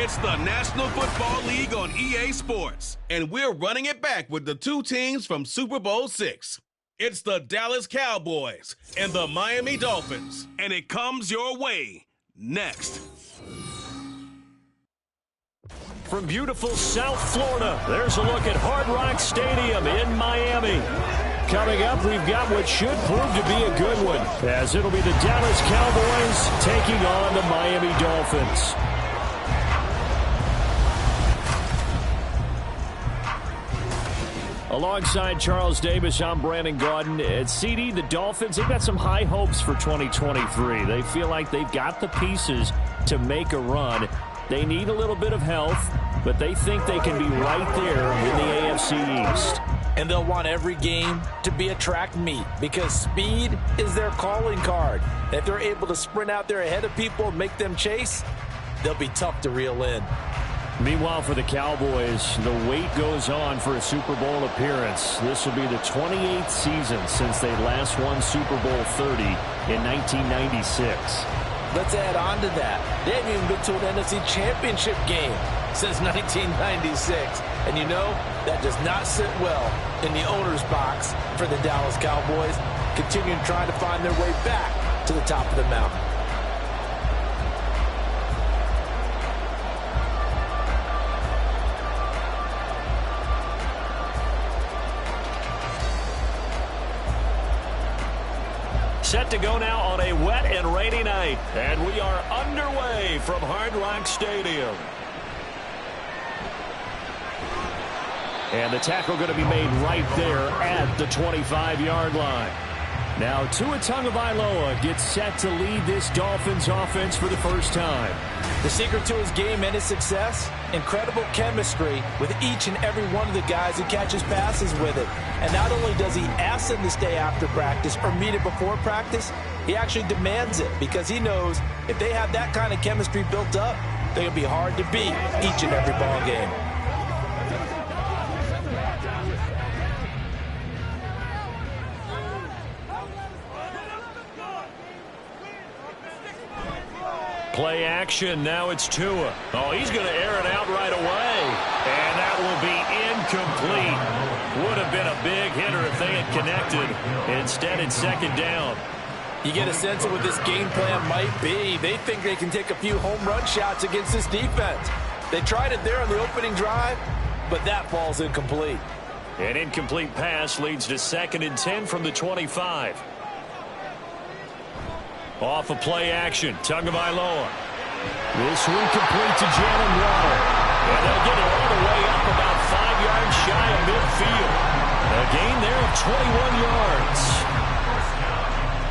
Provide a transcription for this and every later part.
It's the National Football League on EA Sports, and we're running it back with the two teams from Super Bowl VI. It's the Dallas Cowboys and the Miami Dolphins, and it comes your way next. From beautiful South Florida, there's a look at Hard Rock Stadium in Miami. Coming up, we've got what should prove to be a good one, as it'll be the Dallas Cowboys taking on the Miami Dolphins. Alongside Charles Davis, I'm Brandon Gaudin. At CD, the Dolphins, they've got some high hopes for 2023. They feel like they've got the pieces to make a run. They need a little bit of health, but they think they can be right there in the AFC East. And they'll want every game to be a track meet because speed is their calling card. If they're able to sprint out there ahead of people and make them chase, they'll be tough to reel in. Meanwhile, for the Cowboys, the wait goes on for a Super Bowl appearance. This will be the 28th season since they last won Super Bowl 30 in 1996. Let's add on to that. They haven't even been to an NFC Championship game since 1996. And you know, that does not sit well in the owner's box for the Dallas Cowboys, continuing trying to find their way back to the top of the mountain. Set to go now on a wet and rainy night, and we are underway from Hard Rock Stadium. And the tackle going to be made right there at the 25-yard line. Now Tua Tagovailoa gets set to lead this Dolphins offense for the first time. The secret to his game and his success, incredible chemistry with each and every one of the guys who catches passes with it. And not only does he ask them to stay after practice or meet it before practice, he actually demands it because he knows if they have that kind of chemistry built up, they're going to be hard to beat each and every ball game. Play action, now it's Tua. Oh, he's going to air it out right away. And that will be incomplete. Would have been a big hitter if they had connected. Instead, it's second down. You get a sense of what this game plan might be. They think they can take a few home run shots against this defense. They tried it there on the opening drive, but that falls incomplete. An incomplete pass leads to 2nd and 10 from the 25. Off of play action, Tagovailoa. This one complete to Jalen Waddle. And they'll get it all the way up about 5 yards shy of midfield. A gain there of 21 yards.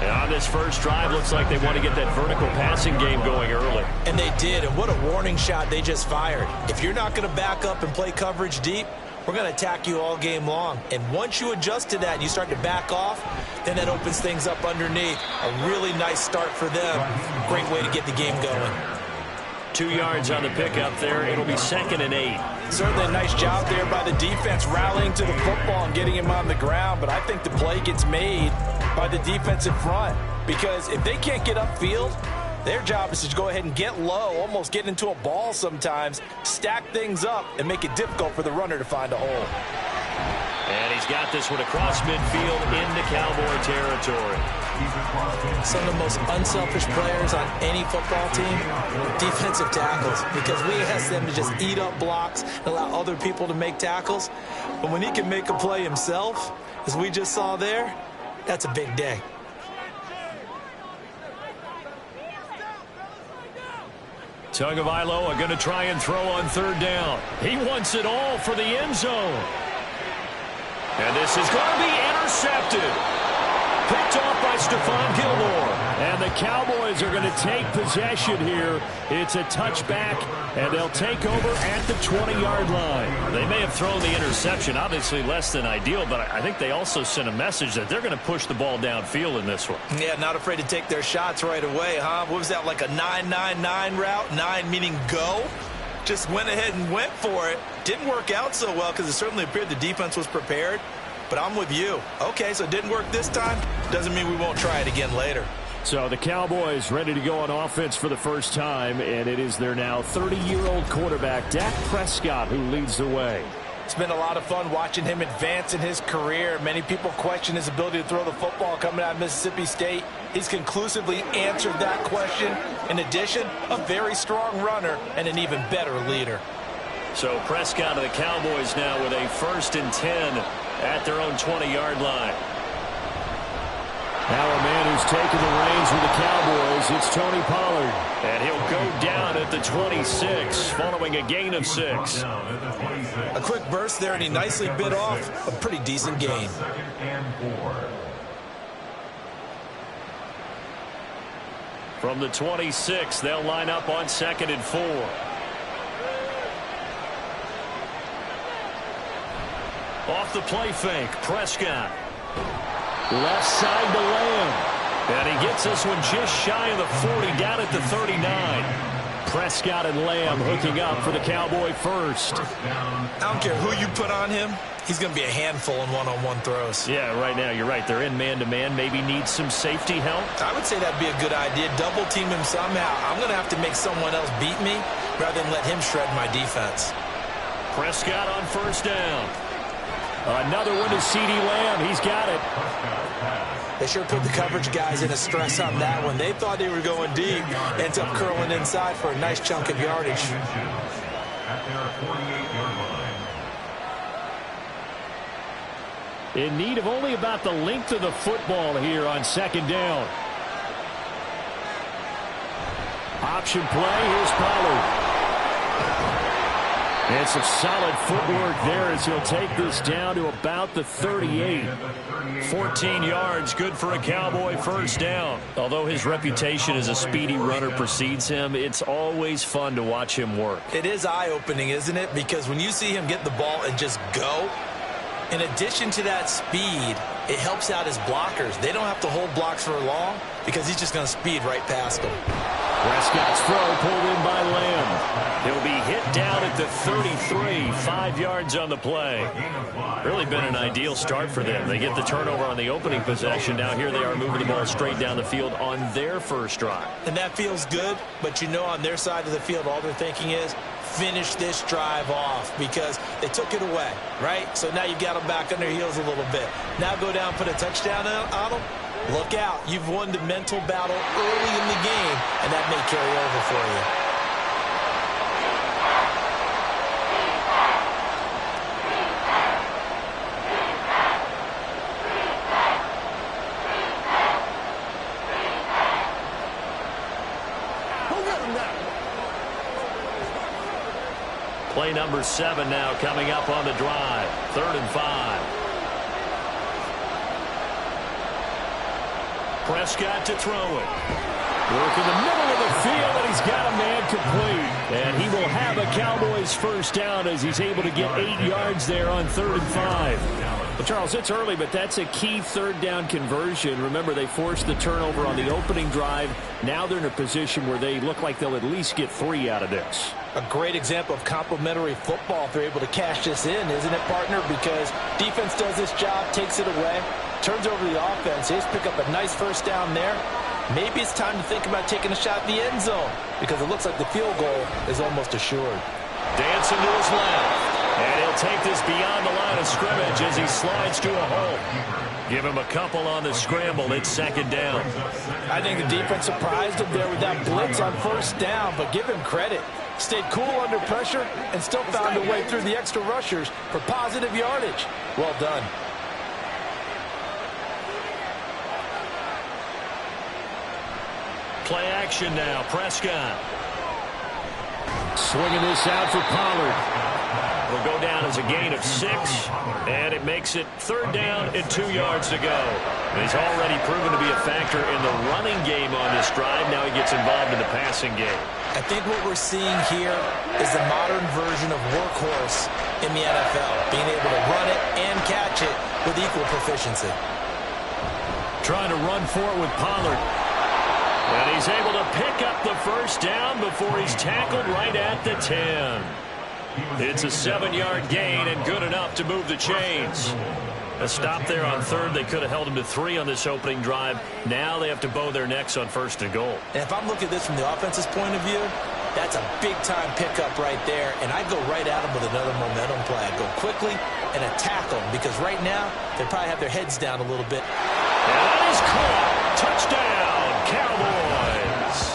And on this first drive, looks like they want to get that vertical passing game going early. And they did, and what a warning shot they just fired. If you're not going to back up and play coverage deep, we're going to attack you all game long. And once you adjust to that and you start to back off, then that opens things up underneath. A really nice start for them. Great way to get the game going. 2 yards on the pickup there. It'll be 2nd and 8. Certainly a nice job there by the defense rallying to the football and getting him on the ground. But I think the play gets made by the defensive front. Because if they can't get upfield, their job is to go ahead and get low, almost get into a ball sometimes, stack things up, and make it difficult for the runner to find a hole. And he's got this one across midfield into Cowboy territory. Some of the most unselfish players on any football team, defensive tackles, because we ask them to just eat up blocks and allow other people to make tackles. But when he can make a play himself, as we just saw there, that's a big day. Tagovailoa going to try and throw on 3rd down. He wants it all for the end zone. And this is going to be intercepted. Picked off by Stephon Gilmore. And the Cowboys are going to take possession here. It's a touchback, and they'll take over at the 20-yard line. They may have thrown the interception, obviously less than ideal, but I think they also sent a message that they're going to push the ball downfield in this one. Yeah, not afraid to take their shots right away, huh? What was that, like a 9-9-9 route? 9 meaning go? Just went ahead and went for it. Didn't work out so well because it certainly appeared the defense was prepared. But I'm with you. Okay, so it didn't work this time. Doesn't mean we won't try it again later. So the Cowboys ready to go on offense for the first time, and it is their now 30-year-old quarterback, Dak Prescott, who leads the way. It's been a lot of fun watching him advance in his career. Many people question his ability to throw the football coming out of Mississippi State. He's conclusively answered that question. In addition, a very strong runner and an even better leader. So Prescott of the Cowboys now with a 1st and 10 at their own 20-yard line. Now a man who's taken the reins with the Cowboys, it's Tony Pollard. And he'll go down at the 26 following a gain of 6. A quick burst there, and he nicely bit off a pretty decent gain. From the 26, they'll line up on 2nd and 4. Off the play fake, Prescott. Left side to Lamb. And he gets this one just shy of the 40, down at the 39. Prescott and Lamb hooking up for the Cowboy first. I don't care who you put on him. He's going to be a handful in one-on-one throws. Yeah, right now, you're right. They're in man-to-man. Maybe need some safety help. I would say that'd be a good idea. Double team him somehow. I'm going to have to make someone else beat me rather than let him shred my defense. Prescott on 1st down. Another one to C.D. Lamb. He's got it. They sure put the coverage guys in a stress on that one. They thought they were going deep. Ends up curling inside for a nice chunk of yardage. In need of only about the length of the football here on 2nd down. Option play. Here's Pollard. And some solid footwork there as he'll take this down to about the 38. 14 yards, good for a Cowboy 1st down. Although his reputation as a speedy runner precedes him, it's always fun to watch him work. It is eye-opening, isn't it? Because when you see him get the ball and just go, in addition to that speed, it helps out his blockers. They don't have to hold blocks for long because he's just going to speed right past them. Prescott's throw pulled in by Lamb. He'll be hit down at the 33, 5 yards on the play. Really been an ideal start for them. They get the turnover on the opening possession. Now here they are moving the ball straight down the field on their first drive. And that feels good, but you know on their side of the field all they're thinking is finish this drive off because they took it away, right? So now you got them back on their heels a little bit. Now go down, put a touchdown on them. Look out. You've won the mental battle early in the game, and that may carry over for you. Play number 7 now coming up on the drive. 3rd and 5. Prescott to throw it. Work in the middle of the field, and he's got a man complete. And he will have a Cowboys 1st down as he's able to get 8 yards there on 3rd and 5. Well, Charles, it's early, but that's a key 3rd down conversion. Remember, they forced the turnover on the opening drive. Now they're in a position where they look like they'll at least get 3 out of this. A great example of complementary football if they're able to cash this in, isn't it, partner? Because defense does this job, takes it away, turns over the offense. They just pick up a nice 1st down there. Maybe it's time to think about taking a shot at the end zone because it looks like the field goal is almost assured. Dancing to his left. And he'll take this beyond the line of scrimmage as he slides to a hole. Give him a couple on the scramble. It's 2nd down. I think the defense surprised him there with that blitz on 1st down, but give him credit. Stayed cool under pressure and still found a way through the extra rushers for positive yardage. Well done. Play action now. Prescott. Swinging this out for Pollard. Will go down as a gain of 6, and it makes it 3rd down and 2 yards to go. And he's already proven to be a factor in the running game on this drive. Now he gets involved in the passing game. I think what we're seeing here is the modern version of workhorse in the NFL, being able to run it and catch it with equal proficiency. Trying to run for it with Pollard. And he's able to pick up the 1st down before he's tackled right at the 10. It's a 7-yard gain and good enough to move the chains. A stop there on third. They could have held them to 3 on this opening drive. Now they have to bow their necks on first and goal. And if I'm looking at this from the offense's point of view, that's a big-time pickup right there, and I'd go right at them with another momentum play. I'd go quickly and attack them, because right now they probably have their heads down a little bit. And that is caught. Touchdown, Cowboys.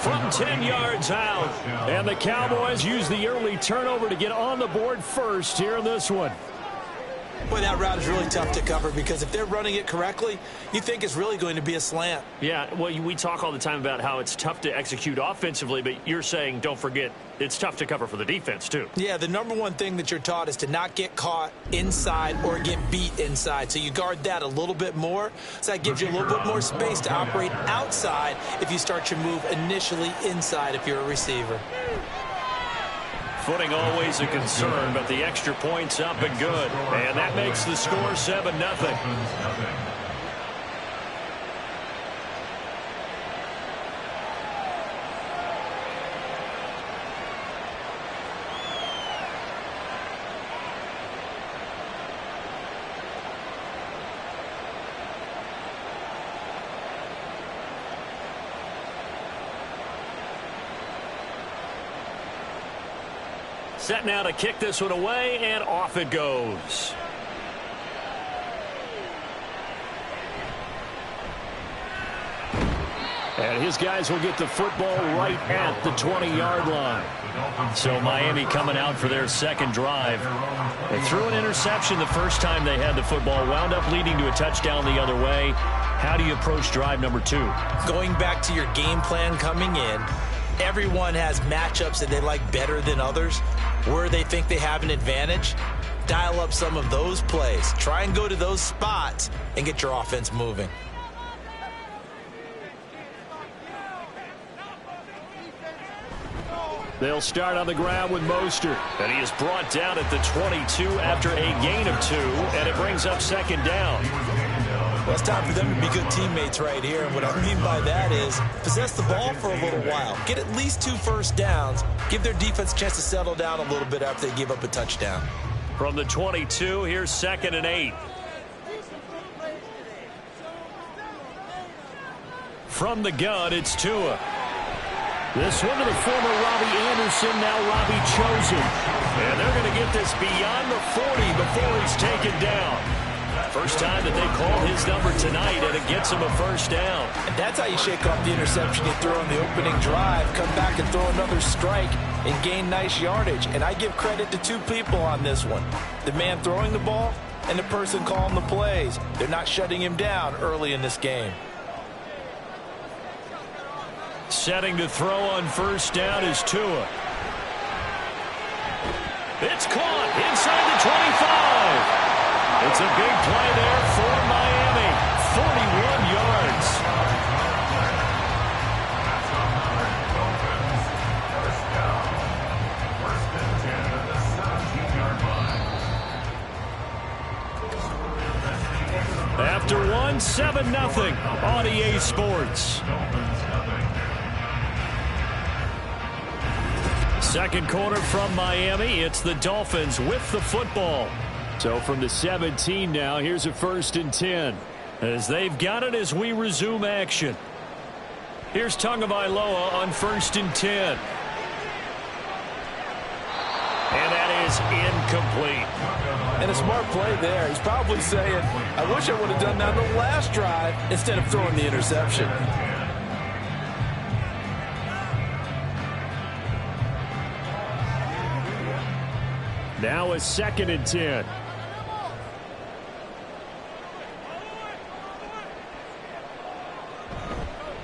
From 10 yards out. And the Cowboys use the early turnover to get on the board first here in this one. Boy, that route is really tough to cover, because if they're running it correctly, you think it's really going to be a slant. Yeah, well, we talk all the time about how it's tough to execute offensively, but you're saying, don't forget, it's tough to cover for the defense, too. Yeah, the number one thing that you're taught is to not get caught inside or get beat inside. So you guard that a little bit more. So that gives you a little bit more space to operate outside if you start your move initially inside if you're a receiver. Footing always a concern, but the extra point's up and good. And that makes the score 7-0. Set now to kick this one away, and off it goes. And his guys will get the football right at the 20-yard line. So Miami coming out for their second drive. They threw an interception the first time they had the football, wound up leading to a touchdown the other way. How do you approach drive number 2? Going back to your game plan coming in, everyone has matchups that they like better than others, where they think they have an advantage. Dial up some of those plays. Try and go to those spots and get your offense moving. They'll start on the ground with Mostert. And he is brought down at the 22 after a gain of 2, and it brings up second down. Well, it's time for them to be good teammates right here. And what I mean by that is possess the ball for a little while. Get at least 2 first downs. Give their defense a chance to settle down a little bit after they give up a touchdown. From the 22, here's 2nd and 8. From the gun, it's Tua. This one to the former Robbie Anderson, now Robbie Chosen. And they're going to get this beyond the 40 before he's taken down. First time that they called his number tonight, and it gets him a first down. And that's how you shake off the interception you throw on the opening drive, come back and throw another strike and gain nice yardage. And I give credit to 2 people on this one. The man throwing the ball and the person calling the plays. They're not shutting him down early in this game. Setting to throw on first down is Tua. It's caught inside the 25. It's a big play there for Miami. 41 yards. After 1, 7-0 on EA Sports. Second quarter from Miami. It's the Dolphins with the football. So from the 17 now, here's a 1st and 10. As they've got it as we resume action. Here's Tagovailoa on 1st and 10. And that is incomplete. And a smart play there. He's probably saying, I wish I would have done that on the last drive instead of throwing the interception. Now a 2nd and 10.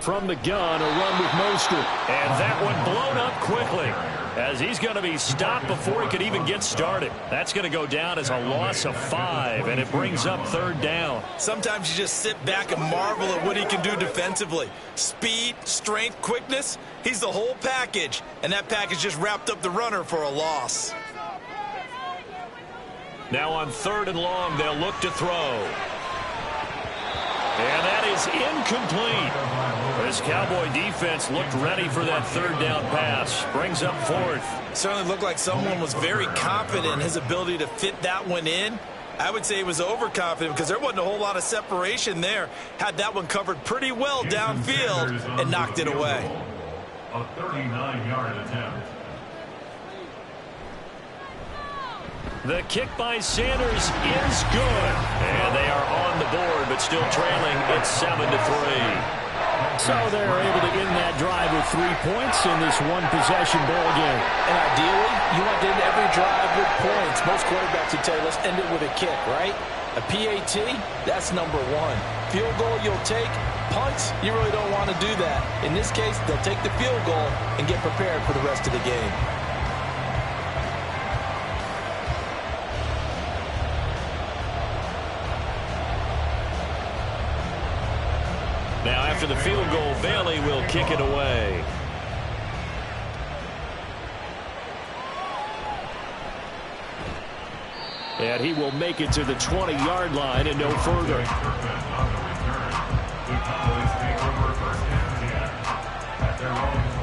From the gun, a run with Mostert. And that one blown up quickly, as he's going to be stopped before he could even get started. That's going to go down as a loss of 5, and it brings up 3rd down. Sometimes you just sit back and marvel at what he can do defensively. Speed, strength, quickness, he's the whole package. And that package just wrapped up the runner for a loss. Now on 3rd and long, they'll look to throw. And that is incomplete. This Cowboy defense looked ready for that 3rd down pass. Brings up 4th. Certainly looked like someone was very confident in his ability to fit that one in. I would say he was overconfident because there wasn't a whole lot of separation there. Had that one covered pretty well downfield and knocked it away. A 39-yard attempt. The kick by Sanders is good. And they are on the board, but still trailing. It's 7-3. So they're able to end that drive with 3 points in this one-possession ball game. And ideally, you want to end every drive with points. Most quarterbacks would tell you, let's end it with a kick, right? A PAT, that's number one. Field goal, you'll take. Punts, you really don't want to do that. In this case, they'll take the field goal and get prepared for the rest of the game. Now, after the field goal, Bailey will kick it away. And he will make it to the 20-yard line and no further.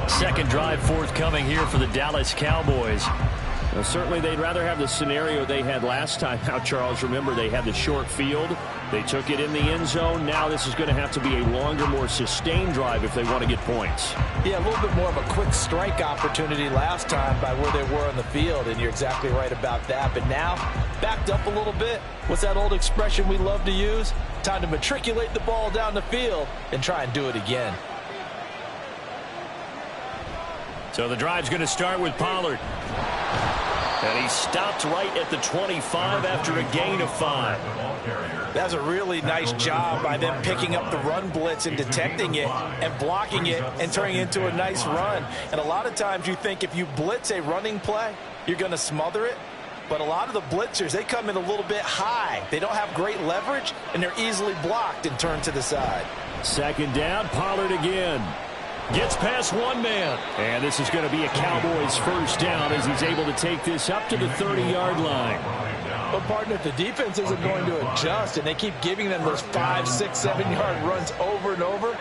Second drive forthcoming here for the Dallas Cowboys. Well, certainly they'd rather have the scenario they had last time out, Charles. Remember, they had the short field. They took it in the end zone. Now this is going to have to be a longer, more sustained drive if they want to get points. Yeah, a little bit more of a quick strike opportunity last time by where they were on the field, and you're exactly right about that. But now, backed up a little bit. What's that old expression we love to use? Time to matriculate the ball down the field and try and do it again. So the drive's going to start with Pollard. And he stopped right at the 25 after a gain of 5. That's a really nice job by them picking up the run blitz and detecting it and blocking it and turning it into a nice run. And a lot of times you think if you blitz a running play, you're going to smother it. But a lot of the blitzers, they come in a little bit high. They don't have great leverage, and they're easily blocked and turned to the side. Second down, Pollard again. Gets past one man. And this is going to be a Cowboys first down as he's able to take this up to the 30-yard line. But, partner, if the defense isn't going to adjust and they keep giving them those 5, 6, 7-yard runs over and over,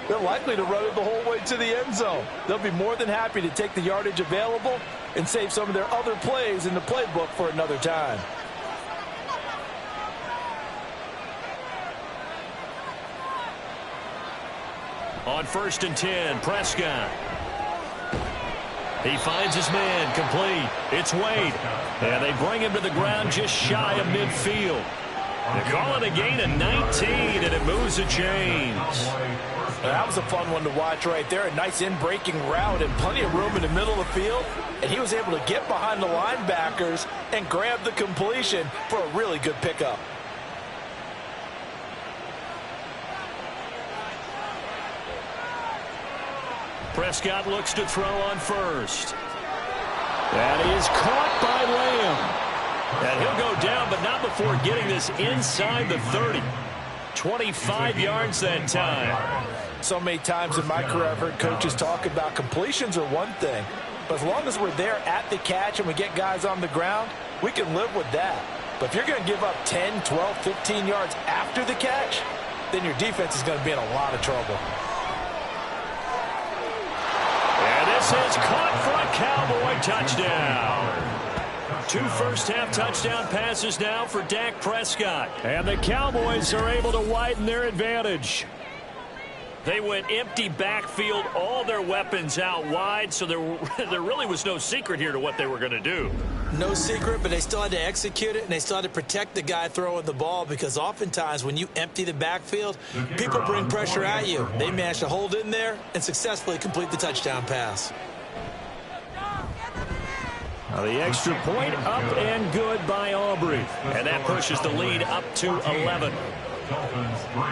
they're likely to run it the whole way to the end zone. They'll be more than happy to take the yardage available and save some of their other plays in the playbook for another time. On 1st and 10, Prescott. He finds his man, complete. It's Wade. And they bring him to the ground just shy of midfield. They call it a gain of 19, and it moves the chains. That was a fun one to watch right there. A nice in-breaking route and plenty of room in the middle of the field. And he was able to get behind the linebackers and grab the completion for a really good pickup. Prescott looks to throw on first. That is caught by Lamb. And he'll go down, but not before getting this inside the 30. 25 yards that time. So many times in my career I've heard coaches talk about completions are one thing. But as long as we're there at the catch and we get guys on the ground, we can live with that. But if you're going to give up 10, 12, 15 yards after the catch, then your defense is going to be in a lot of trouble. And this is caught for a Cowboy touchdown. 2 first-half touchdown passes now for Dak Prescott. And the Cowboys are able to widen their advantage. They went empty backfield, all their weapons out wide, so there really was no secret here to what they were going to do. No secret, but they still had to execute it, and they still had to protect the guy throwing the ball, because oftentimes when you empty the backfield, people bring pressure at you. They managed to hold in there and successfully complete the touchdown pass. Now the extra point up and good by Aubrey. And that pushes the lead up to 11. Dolphins 3.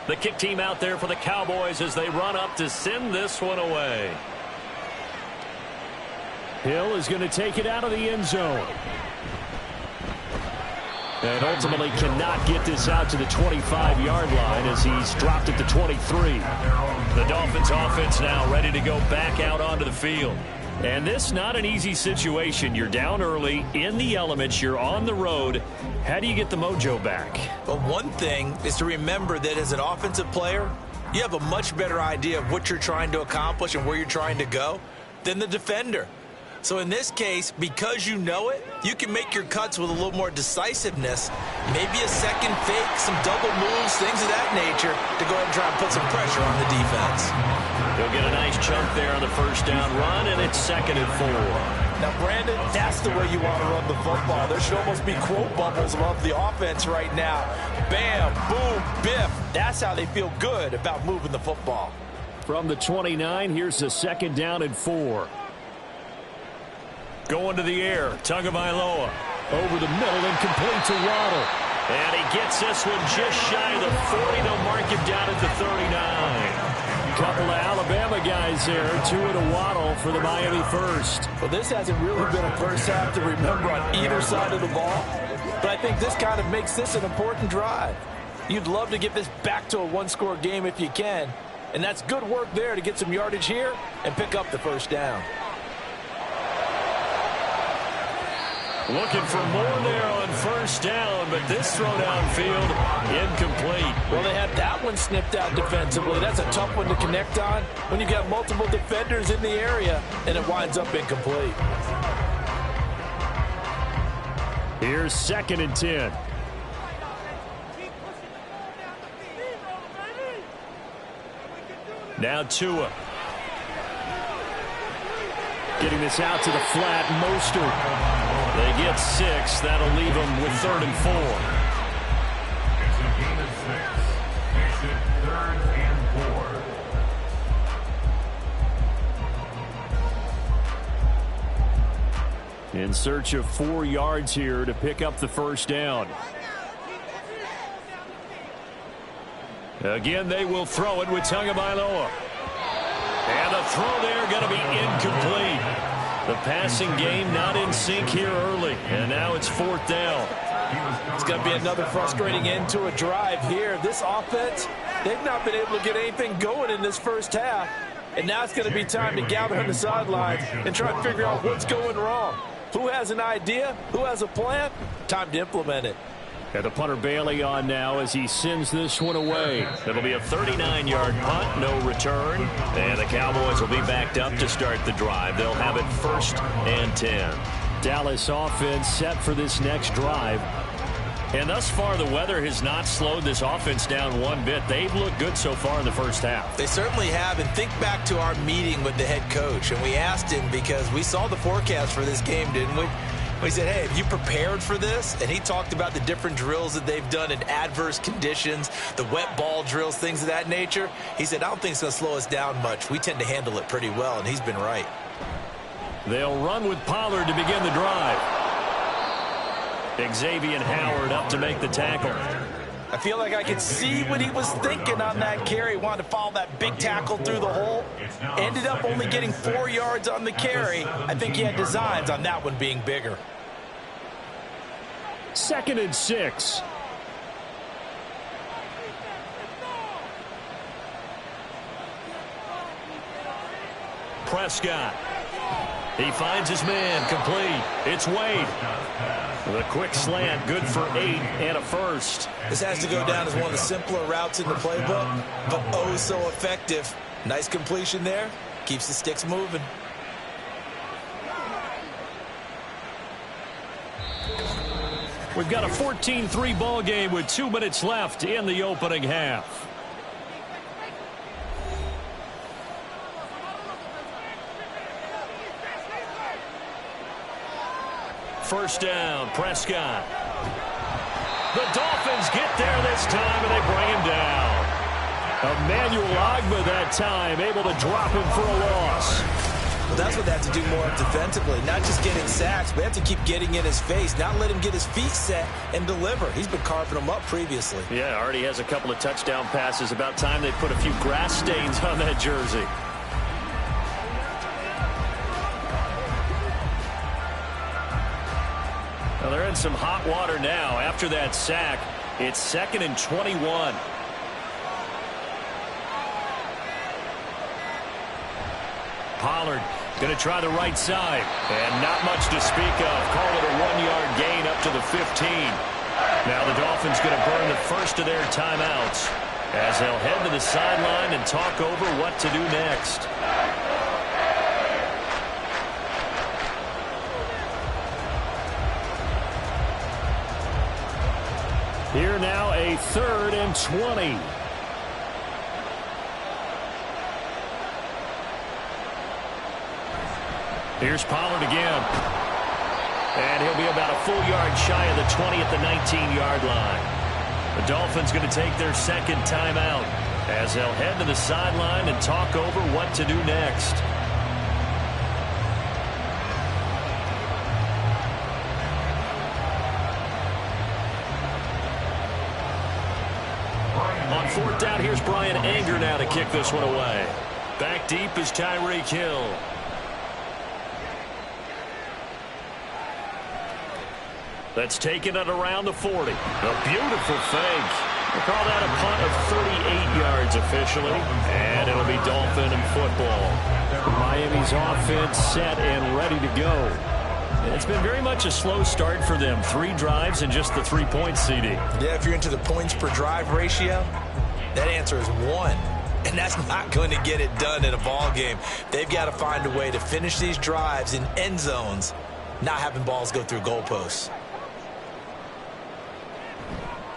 The kick team out there for the Cowboys as they run up to send this one away. Hill is going to take it out of the end zone. And ultimately cannot get this out to the 25-yard line as he's dropped it to 23. The Dolphins offense now ready to go back out onto the field. And this not an easy situation. You're down early, in the elements, you're on the road. How do you get the mojo back? Well, one thing is to remember that as an offensive player, you have a much better idea of what you're trying to accomplish and where you're trying to go than the defender. So in this case, because you know it, you can make your cuts with a little more decisiveness, maybe a second fake, some double moves, things of that nature, to go ahead and try and put some pressure on the defense. He'll get a nice chunk there on the first down run, and it's 2nd and 4. Now, Brandon, that's the way you want to run the football. There should almost be quote bubbles above the offense right now. Bam, boom, biff. That's how they feel good about moving the football. From the 29, here's the 2nd down and 4. Going to the air, Tagovailoa. Over the middle and complete to Waddle. And he gets this one just shy of the 40. They'll mark him down at the 39. Couple of Alabama guys there, 2 and a Waddle for the Miami first. Well, this hasn't really been a first half to remember on either side of the ball. But I think this kind of makes this an important drive. You'd love to get this back to a one-score game if you can. And that's good work there to get some yardage here and pick up the first down. Looking for more there on first down, but this throw downfield incomplete. Well, they had that one snipped out defensively. That's a tough one to connect on when you've got multiple defenders in the area, and it winds up incomplete. Here's 2nd and 10. Now Tua. Getting this out to the flat, Mostert. They get 6. That'll leave them with 3rd and 4. It's a gain of 6. Makes it 3rd and 4. In search of 4 yards here to pick up the first down. Again, they will throw it with Tagovailoa. And the throw there going to be incomplete. The passing game not in sync here early. And now it's 4th down. It's going to be another frustrating end to a drive here. This offense, they've not been able to get anything going in this first half. And now it's going to be time to gather on the sidelines and try to figure out what's going wrong. Who has an idea? Who has a plan? Time to implement it. And the punter Bailey on now as he sends this one away. It'll be a 39-yard punt, no return. And the Cowboys will be backed up to start the drive. They'll have it 1st and 10. Dallas offense set for this next drive. And thus far, the weather has not slowed this offense down one bit. They've looked good so far in the first half. They certainly have. And think back to our meeting with the head coach. And we asked him because we saw the forecast for this game, didn't we? We said, hey, have you prepared for this? And he talked about the different drills that they've done in adverse conditions, the wet ball drills, things of that nature. He said, I don't think it's going to slow us down much. We tend to handle it pretty well, and he's been right. They'll run with Pollard to begin the drive. Xavier Howard up to make the tackle. I feel like I could see what he was thinking on that carry. Wanted to follow that big tackle through the hole. Ended up only getting 4 yards on the carry. I think he had designs on that one being bigger. 2nd and 6. Prescott. He finds his man, complete. It's Wade. The quick slant, good for 8 and a first. This has to go down as one of the simpler routes in the playbook, but oh so effective. Nice completion there. Keeps the sticks moving. We've got a 14-3 ball game with 2 minutes left in the opening half. First down, Prescott. The Dolphins get there this time, and they bring him down. Emmanuel Ogbah that time, able to drop him for a loss. Well, that's what they have to do more defensively. Not just getting sacks, but they have to keep getting in his face, not let him get his feet set and deliver. He's been carving them up previously. Yeah, already has a couple of touchdown passes. About time they put a few grass stains on that jersey. Well, they're in some hot water now. After that sack, it's 2nd and 21. Pollard going to try the right side. And not much to speak of. Call it a 1-yard gain up to the 15. Now the Dolphins going to burn the first of their timeouts as they'll head to the sideline and talk over what to do next. Here now a 3rd and 20. Here's Pollard again. And he'll be about a full yard shy of the 20 at the 19-yard line. The Dolphins going to take their 2nd timeout as they'll head to the sideline and talk over what to do next. On 4th down, here's Brian Anger now to kick this one away. Back deep is Tyreek Hill. That's taken it around the 40. A beautiful fake. We'll call that a punt of 38 yards officially. And it'll be Dolphin and football. Miami's offense set and ready to go. And it's been very much a slow start for them. 3 drives and just the 3 points, CD. Yeah, if you're into the points per drive ratio, that answer is 1. And that's not going to get it done in a ball game. They've got to find a way to finish these drives in end zones, not having balls go through goalposts.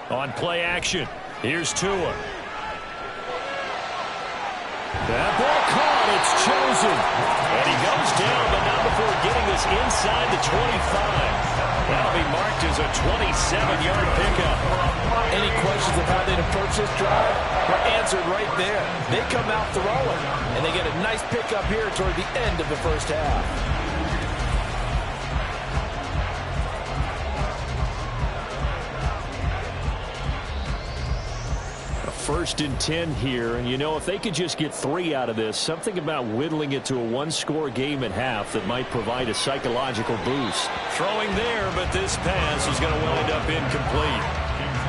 On play action, here's Tua. That ball caught, it's chosen. And he goes down, but not before getting this inside the 25. That'll be marked as a 27-yard pickup. Any questions of how they'd approach this drive were answered right there. They come out throwing, and they get a nice pickup here toward the end of the first half. 1st and 10 here, and you know, if they could just get 3 out of this, something about whittling it to a 1-score game at half that might provide a psychological boost. Throwing there, but this pass is going to wind up incomplete.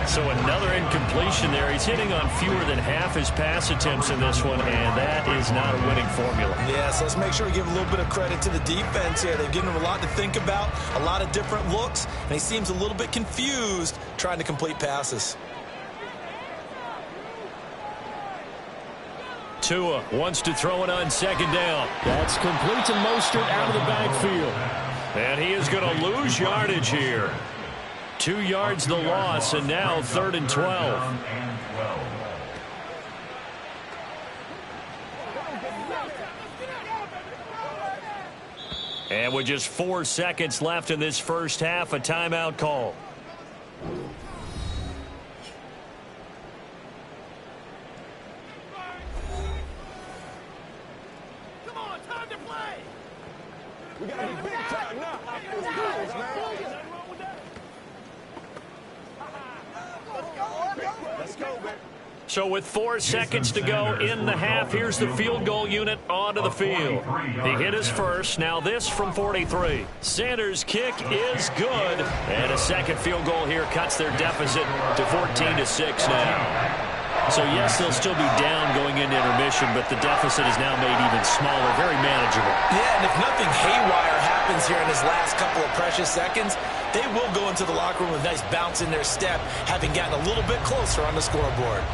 So another incompletion there. He's hitting on fewer than half his pass attempts in this one, and that is not a winning formula. Yeah, so let's make sure we give a little bit of credit to the defense here. They've given him a lot to think about, a lot of different looks, and he seems a little bit confused trying to complete passes. Tua wants to throw it on 2nd down. That's complete to Mostert out of the backfield. And he is going to lose yardage here. 2 yards the loss, and now 3rd and 12. And with just 4 seconds left in this first half, a timeout call. We got to be big time now. Let's go, man. So with 4 seconds to go in the half, here's the field goal unit onto the field. He hit his first. Now this from 43. Sanders' kick is good. And a second field goal here cuts their deficit to 14-6 now. So, yes, they'll still be down going into intermission, but the deficit is now made even smaller, very manageable. Yeah, and if nothing haywire happens here in this last couple of precious seconds, they will go into the locker room with a nice bounce in their step, having gotten a little bit closer on the scoreboard.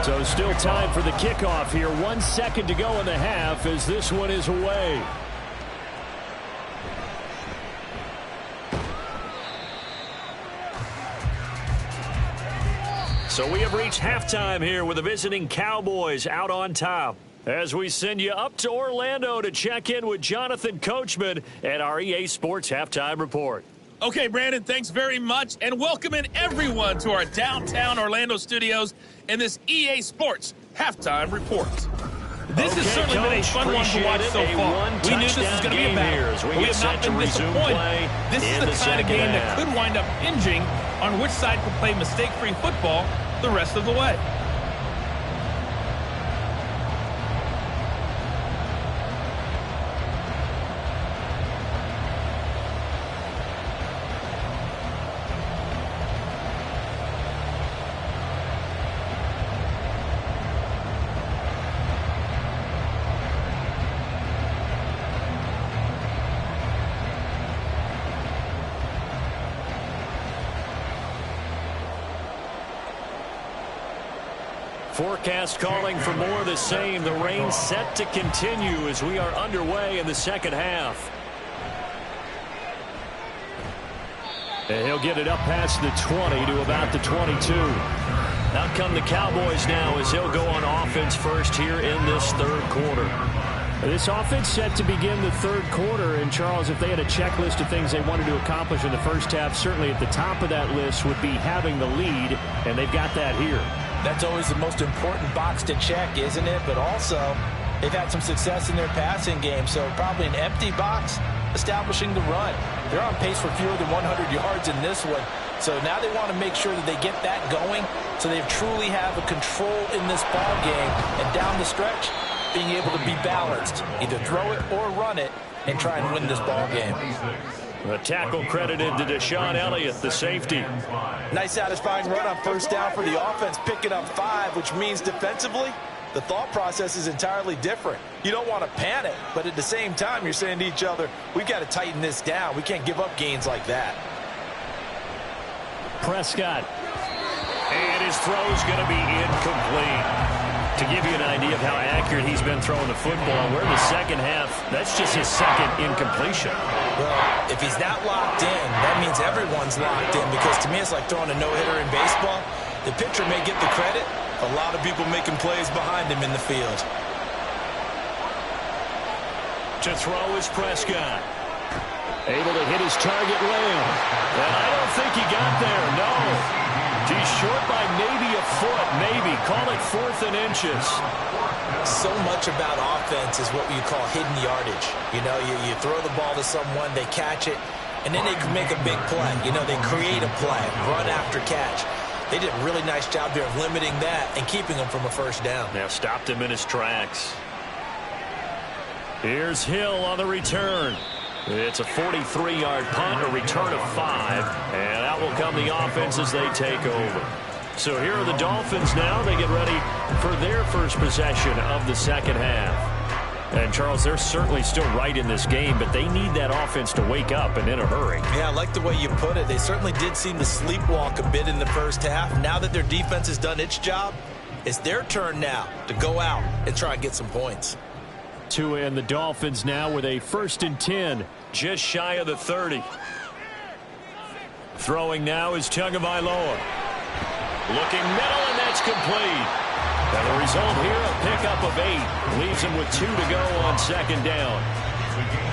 So still time for the kickoff here. 1 second to go in the half as this one is away. So we have reached halftime here with the visiting Cowboys out on top. As we send you up to Orlando to check in with Jonathan Coachman at our EA Sports Halftime Report. Okay, Brandon, thanks very much, and welcoming everyone to our downtown Orlando studios in this EA Sports Halftime Report. This has certainly been a fun one to watch so far. We knew this was going to be a battle. We have not been disappointed. This is the kind of game that could wind up hinging on which side could play mistake-free football the rest of the way. Forecast calling for more of the same. The rain set to continue as we are underway in the second half. And he'll get it up past the 20 to about the 22. Out come the Cowboys now as he'll go on offense first here in this third quarter. This offense set to begin the third quarter. And, Charles, if they had a checklist of things they wanted to accomplish in the first half, certainly at the top of that list would be having the lead, and they've got that here. That's always the most important box to check, isn't it? But also, they've had some success in their passing game, so probably an empty box establishing the run. They're on pace for fewer than 100 yards in this one, so now they want to make sure that they get that going so they truly have a control in this ball game, and down the stretch, being able to be balanced, either throw it or run it, and try and win this ball game. A tackle credited to Deshaun Elliott, the safety. Nice satisfying run on first down for the offense, picking up 5, which means defensively, the thought process is entirely different. You don't want to panic, but at the same time, you're saying to each other, we've got to tighten this down. We can't give up gains like that. Prescott. And his throw's going to be incomplete. To give you an idea of how accurate he's been throwing the football, we're in the second half. That's just his second incompletion. Well, if he's not locked in, that means everyone's locked in, because to me it's like throwing a no-hitter in baseball. The pitcher may get the credit. A lot of people making plays behind him in the field. To throw is Prescott. Able to hit his target well. And I don't think he got there, no. He's short by maybe a foot, maybe. Call it 4th and inches. So much about offense is what you call hidden yardage. You know, you throw the ball to someone, they catch it, and then they can make a big play. You know, they create a play, run after catch. They did a really nice job there of limiting that and keeping him from a first down. Now stopped him in his tracks. Here's Hill on the return. It's a 43-yard punt, a return of 5, and out will come the offense as they take over. So here are the Dolphins now. They get ready for their first possession of the second half. And, Charles, they're certainly still right in this game, but they need that offense to wake up and in a hurry. Yeah, I like the way you put it. They certainly did seem to sleepwalk a bit in the first half. Now that their defense has done its job, it's their turn now to go out and try and get some points. Tua and the Dolphins now with a 1st and 10, just shy of the 30. Throwing now is Tagovailoa. Looking middle, and that's complete. And the result here, a pickup of 8. Leaves him with 2 to go on second down.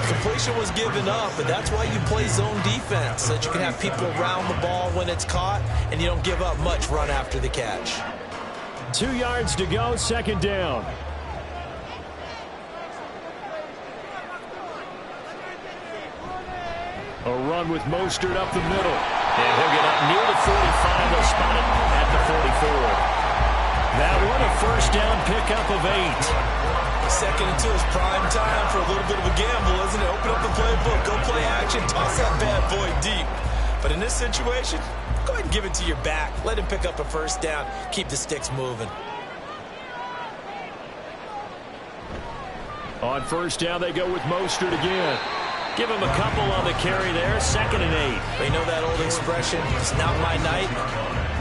Completion was given up, but that's why you play zone defense, so that you can have people around the ball when it's caught, and you don't give up much run after the catch. 2 yards to go, second down. A run with Mostert up the middle. And he'll get up near the 45. They'll spot it at the 44. That one, a first down pickup of 8. 2nd and 2 is prime time for a little bit of a gamble, isn't it? Open up the playbook, go play action, toss that bad boy deep. But in this situation, go ahead and give it to your back. Let him pick up a first down. Keep the sticks moving. On first down, they go with Mostert again. Give him a couple on the carry there. 2nd and 8. But you know that old expression, it's not my night?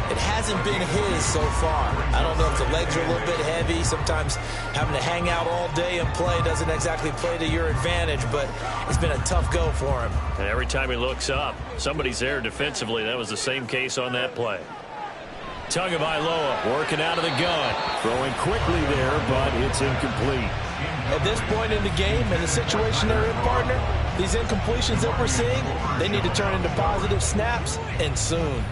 It hasn't been his so far. I don't know if the legs are a little bit heavy. Sometimes having to hang out all day and play doesn't exactly play to your advantage, but it's been a tough go for him. And every time he looks up, somebody's there defensively. That was the same case on that play. Tagovailoa working out of the gun. Throwing quickly there, but it's incomplete. At this point in the game and the situation they're in, partner, these incompletions that we're seeing, they need to turn into positive snaps, and soon.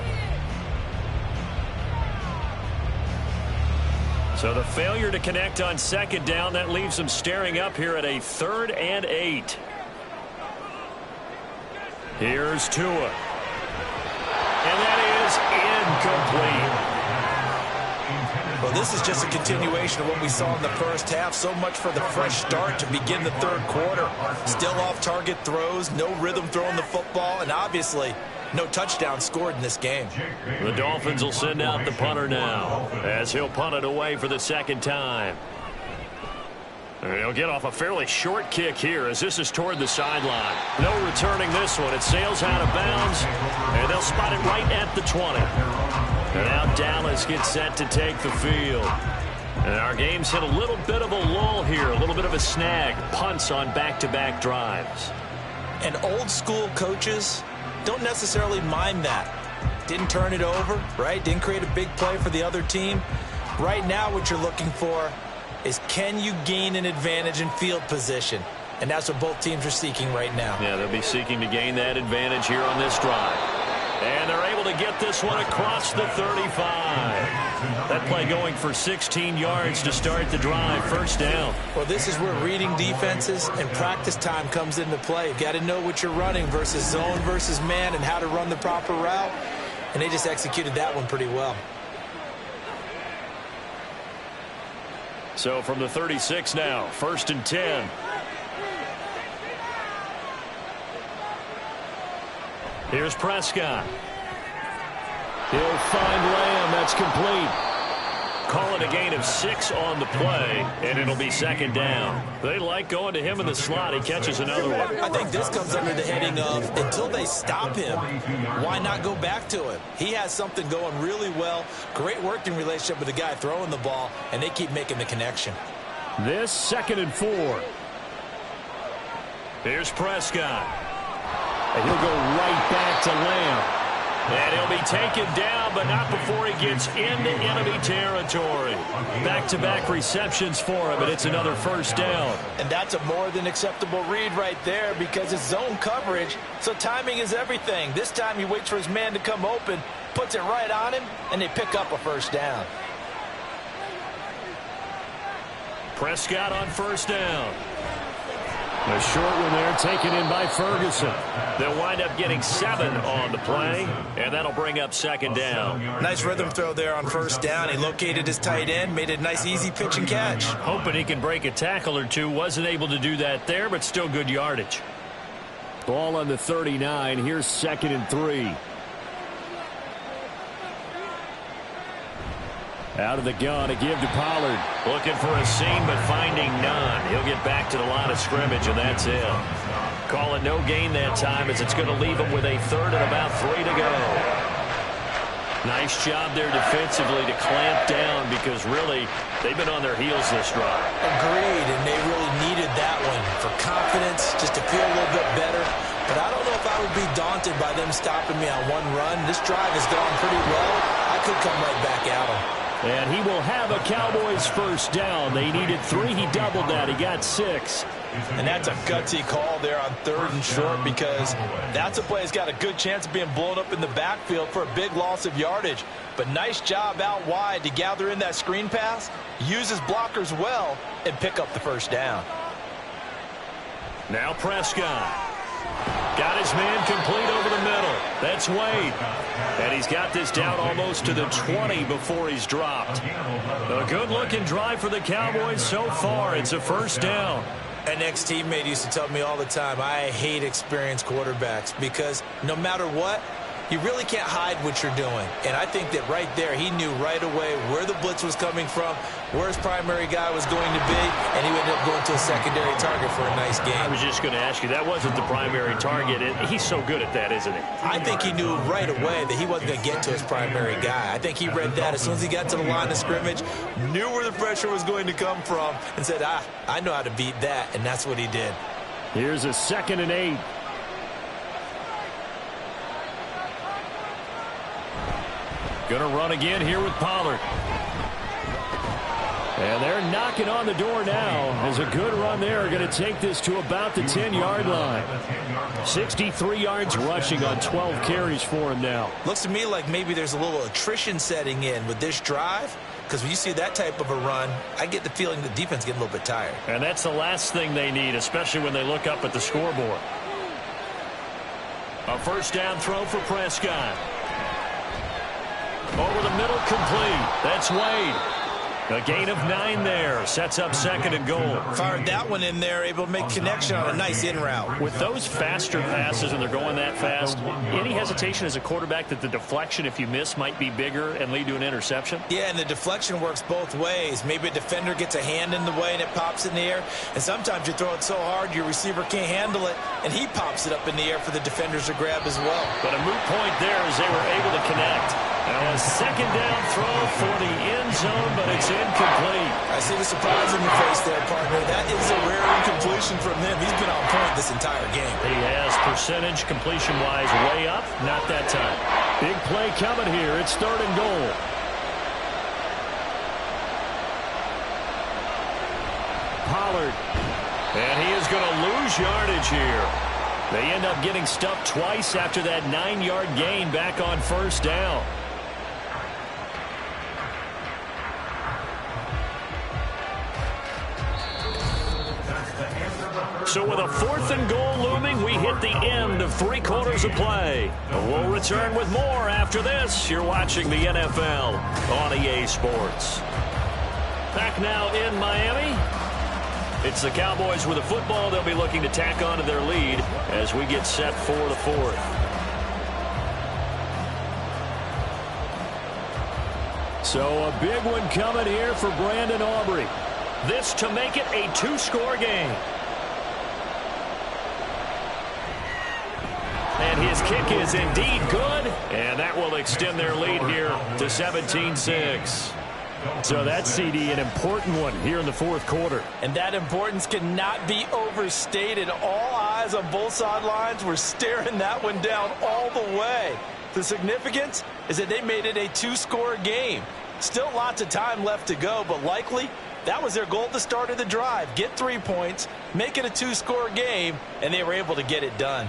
So the failure to connect on second down, that leaves them staring up here at a 3rd and 8. Here's Tua. And that is incomplete. Well, this is just a continuation of what we saw in the first half. So much for the fresh start to begin the third quarter. Still off-target throws, no rhythm throwing the football, and obviously no touchdown scored in this game. The Dolphins will send out the punter now as he'll punt it away for the second time. He'll get off a fairly short kick here as this is toward the sideline. No returning this one. It sails out of bounds, and they'll spot it right at the 20. And now Dallas gets set to take the field. And our game's hit a little bit of a lull here, a little bit of a snag. Punts on back-to-back drives. And old-school coaches don't necessarily mind that. Didn't turn it over, right? Didn't create a big play for the other team. Right now what you're looking for is, can you gain an advantage in field position? And that's what both teams are seeking right now. Yeah, they'll be seeking to gain that advantage here on this drive. And they're able to get this one across the 35. That play going for 16 yards to start the drive. First down. Well, this is where reading defenses and practice time comes into play. You've got to know what you're running versus zone versus man and how to run the proper route. And they just executed that one pretty well. So from the 36 now, 1st and 10. Here's Prescott. He'll find Lamb. That's complete. Call it a gain of 6 on the play, and it'll be second down. They like going to him in the slot. He catches another one. I think this comes under the heading of, until they stop him, why not go back to him? He has something going really well. Great working relationship with the guy throwing the ball, and they keep making the connection. This 2nd and 4. Here's Prescott. And he'll go right back to Lamb. And he'll be taken down, but not before he gets into enemy territory. Back-to-back receptions for him, and it's another first down. And that's a more than acceptable read right there because it's zone coverage, so timing is everything. This time he waits for his man to come open, puts it right on him, and they pick up a first down. Prescott on first down. A short one there taken in by Ferguson. They'll wind up getting 7 on the play, and that'll bring up second down. Nice rhythm throw there on first down. He located his tight end, made a nice easy pitch and catch. Hoping he can break a tackle or two. Wasn't able to do that there, but still good yardage. Ball on the 39. Here's 2nd and 3. Out of the gun, a give to Pollard. Looking for a seam, but finding none. He'll get back to the line of scrimmage, and that's it. Call it no gain that time, as it's going to leave him with a 3rd and about 3 to go. Nice job there defensively to clamp down, because really, they've been on their heels this drive. Agreed, and they really needed that one for confidence, just to feel a little bit better. But I don't know if I would be daunted by them stopping me on one run. This drive has gone pretty well. I could come right back at them. And he will have a Cowboys first down. They needed 3. He doubled that. He got 6. And that's a gutsy call there on 3rd and short, because that's a play that's got a good chance of being blown up in the backfield for a big loss of yardage. But nice job out wide to gather in that screen pass, use his blockers well, and pick up the first down. Now Prescott. Got his man complete over the middle. That's Wade. And he's got this down almost to the 20 before he's dropped. A good-looking drive for the Cowboys so far. It's a first down. An ex-teammate used to tell me all the time, I hate experienced quarterbacks, because no matter what, you really can't hide what you're doing. And I think that right there, he knew right away where the blitz was coming from, where his primary guy was going to be, and he ended up going to a secondary target for a nice game. I was just going to ask you, that wasn't the primary target. He's so good at that, isn't he? I think he knew right away that he wasn't going to get to his primary guy. I think he read that as soon as he got to the line of scrimmage, knew where the pressure was going to come from, and said, I know how to beat that, and that's what he did. Here's a 2nd and 8. Going to run again here with Pollard. And they're knocking on the door now as a good run there are going to take this to about the 10-yard line. 63 yards rushing on 12 carries for him now. Looks to me like maybe there's a little attrition setting in with this drive, because when you see that type of a run, I get the feeling the defense getting a little bit tired. And that's the last thing they need, especially when they look up at the scoreboard. A first down throw for Prescott. Over the middle, complete. That's Wade. A gain of 9 there. Sets up second and goal. Fired that one in there, able to make connection on a nice in route. With those faster passes and they're going that fast, any hesitation as a quarterback that the deflection, if you miss, might be bigger and lead to an interception? Yeah, and the deflection works both ways. Maybe a defender gets a hand in the way and it pops in the air. And sometimes you throw it so hard your receiver can't handle it, and he pops it up in the air for the defenders to grab as well. But a moot point there as they were able to connect. Now a second down throw for the end zone, but it's incomplete. I see the surprise in your face there, partner. That is a rare incompletion from him. He's been on point this entire game. He has percentage completion-wise way up. Not that time. Big play coming here. It's third and goal. Pollard. And he is going to lose yardage here. They end up getting stuffed twice after that 9-yard gain back on first down. So with a fourth and goal looming, we hit the end of 3 quarters of play. We'll return with more after this. You're watching the NFL on EA Sports. Back now in Miami. It's the Cowboys with the football. They'll be looking to tack on to their lead as we get set for the fourth. So a big one coming here for Brandon Aubrey. This to make it a 2-score game. And his kick is indeed good, and that will extend their lead here to 17-6. So that's, CD, an important one here in the fourth quarter. And that importance cannot be overstated. All eyes on both sidelines were staring that one down all the way. The significance is that they made it a 2-score game. Still lots of time left to go, but likely that was their goal at the start of the drive. Get 3 points, make it a 2-score game, and they were able to get it done.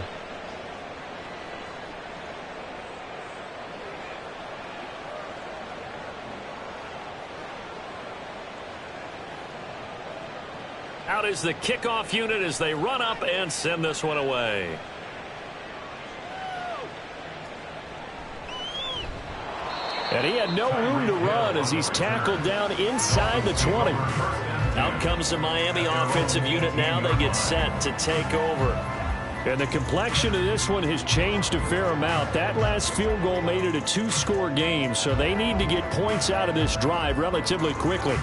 Out is the kickoff unit as they run up and send this one away. And he had no room to run as he's tackled down inside the 20. Out comes the Miami offensive unit now. They get set to take over. And the complexion of this one has changed a fair amount. That last field goal made it a 2-score game, so they need to get points out of this drive relatively quickly.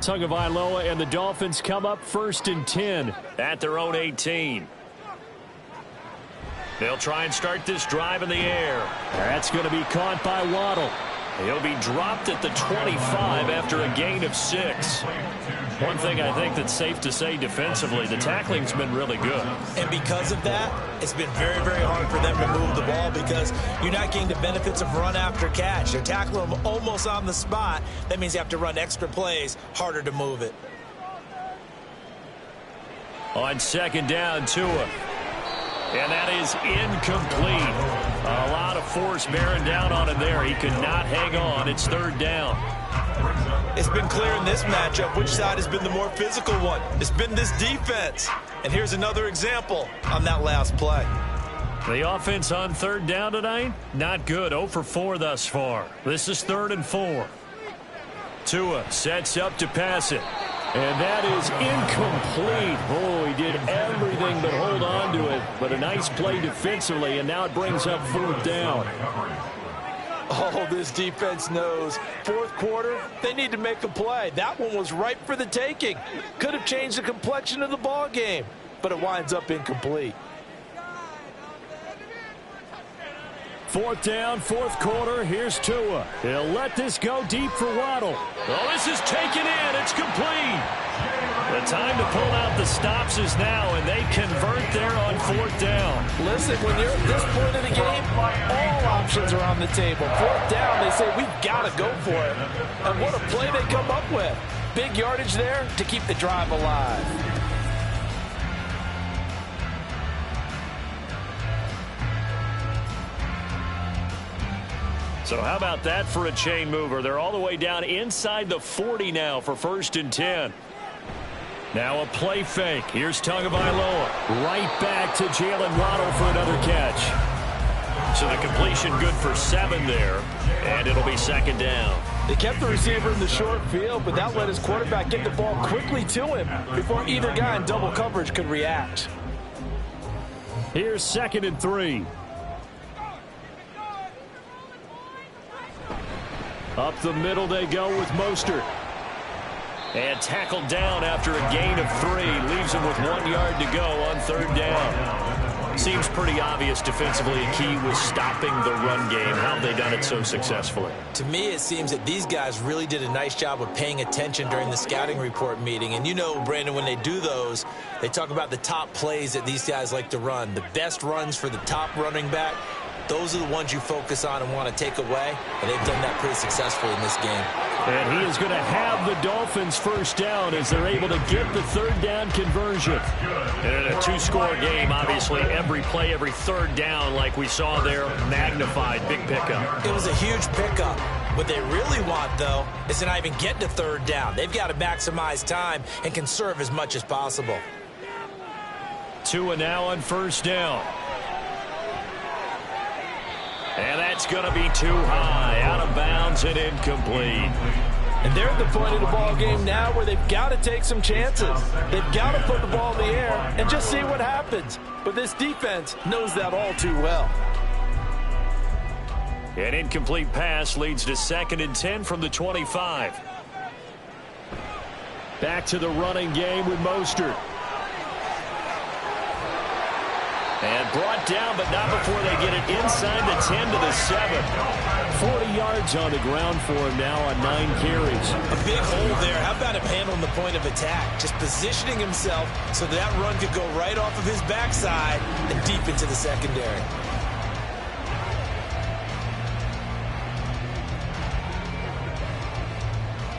Tagovailoa and the Dolphins come up 1st and 10 at their own 18. They'll try and start this drive in the air. That's going to be caught by Waddle. He'll be dropped at the 25 after a gain of 6. One thing I think that's safe to say defensively, the tackling's been really good. And because of that, it's been very, very hard for them to move the ball because you're not getting the benefits of run after catch. They're tackling them almost on the spot. That means you have to run extra plays, harder to move it. On second down, Tua. And that is incomplete. A lot of force bearing down on him there. He could not hang on. It's third down. It's been clear in this matchup which side has been the more physical one. It's been this defense. And here's another example on that last play. The offense on third down tonight, not good. 0 for 4 thus far. This is 3rd and 4. Tua sets up to pass it. And that is incomplete. Oh, he did everything but hold on to it. But a nice play defensively, and now it brings up 4th down. Oh, this defense knows. Fourth quarter, they need to make a play. That one was ripe for the taking. Could have changed the complexion of the ball game, but it winds up incomplete. 4th down, 4th quarter. Here's Tua. He'll let this go deep for Waddle. Oh, this is taken in. It's complete. The time to pull out the stops is now, and they convert there on 4th down. Listen, when you're at this point of the game, all options are on the table. 4th down, they say, we've got to go for it. And what a play they come up with. Big yardage there to keep the drive alive. So how about that for a chain mover? They're all the way down inside the 40 now for 1st and 10. Now a play fake. Here's Tagovailoa. Right back to Jalen Waddle for another catch. So the completion good for 7 there, and it'll be 2nd down. They kept the receiver in the short field, but that let his quarterback get the ball quickly to him before either guy in double coverage could react. Here's 2nd and 3. Up the middle they go with Mostert. And tackled down after a gain of 3. Leaves him with 1 yard to go on 3rd down. Seems pretty obvious defensively a key was stopping the run game. How have they done it so successfully? To me, it seems that these guys really did a nice job of paying attention during the scouting report meeting. And you know, Brandon, when they do those, they talk about the top plays that these guys like to run. The best runs for the top running back. Those are the ones you focus on and want to take away, and they've done that pretty successfully in this game. And he is going to have the Dolphins 1st down as they're able to get the 3rd down conversion. And in a 2-score game, obviously, every play, every 3rd down, like we saw there, magnified, big pickup. It was a huge pickup. What they really want, though, is to not even get to 3rd down. They've got to maximize time and conserve as much as possible. Tua now on 1st down. And that's going to be too high, out of bounds and incomplete. And they're at the point of the ball game now where they've got to take some chances. They've got to put the ball in the air and just see what happens. But this defense knows that all too well. An incomplete pass leads to 2nd and 10 from the 25. Back to the running game with Mostert. And brought down, but not before they get it inside the 10 to the 7. 40 yards on the ground for him now on 9 carries. A big hole there. How about him handling the point of attack? Just positioning himself so that run could go right off of his backside and deep into the secondary.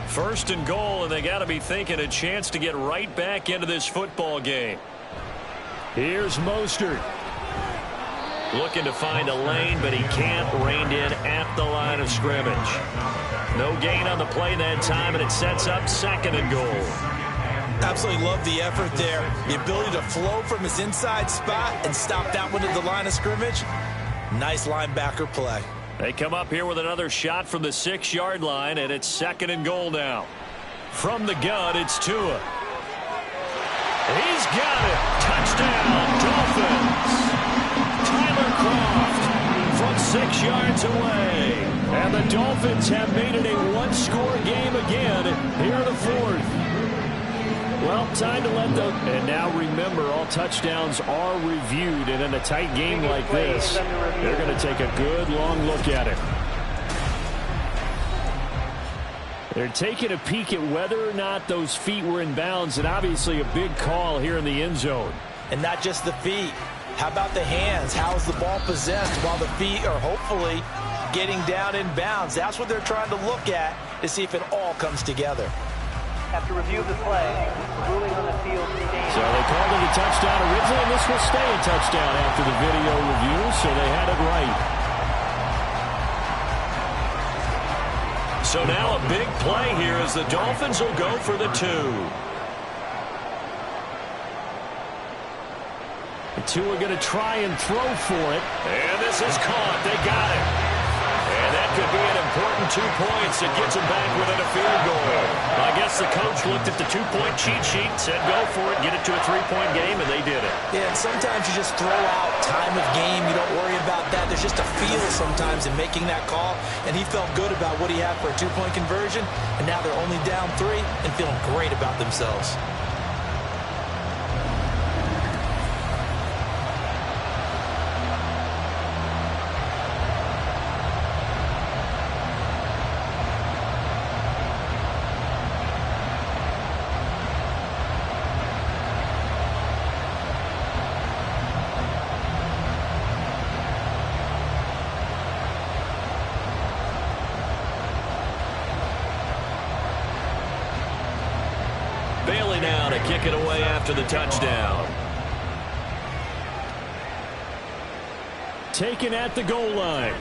First and goal, and they got to be thinking a chance to get right back into this football game. Here's Mostert. Looking to find a lane, but he can't. Reined in at the line of scrimmage. No gain on the play that time, and it sets up 2nd and goal. Absolutely love the effort there. The ability to flow from his inside spot and stop that one at the line of scrimmage. Nice linebacker play. They come up here with another shot from the 6-yard line, and it's 2nd and goal now. From the gun, it's Tua. He's got it. Touchdown, Dolphins. Tyler Kroft from 6 yards away. And the Dolphins have made it a 1-score game again here in the 4th. Well, time to let them. And now remember, all touchdowns are reviewed. And in a tight game like this, they're going to take a good long look at it. They're taking a peek at whether or not those feet were in bounds, and obviously a big call here in the end zone. And not just the feet. How about the hands? How is the ball possessed while the feet are hopefully getting down in bounds? That's what they're trying to look at to see if it all comes together. After review of the play, ruling on the field stands. So they called it a touchdown originally, and this will stay a touchdown after the video review, so they had it right. So now a big play here as the Dolphins will go for the 2. The 2 are going to try and throw for it. And this is caught. They got it. And that could be an important 2 points. It gets them back within a field goal. I guess the coach looked at the 2-point cheat sheet, said go for it, get it to a 3-point game, and they did it. Yeah, and sometimes you just throw out time of game. You don't worry about that. There's just a feel sometimes in making that call, and he felt good about what he had for a 2-point conversion, and now they're only down 3 and feeling great about themselves. back it away after the touchdown. Taken at the goal line.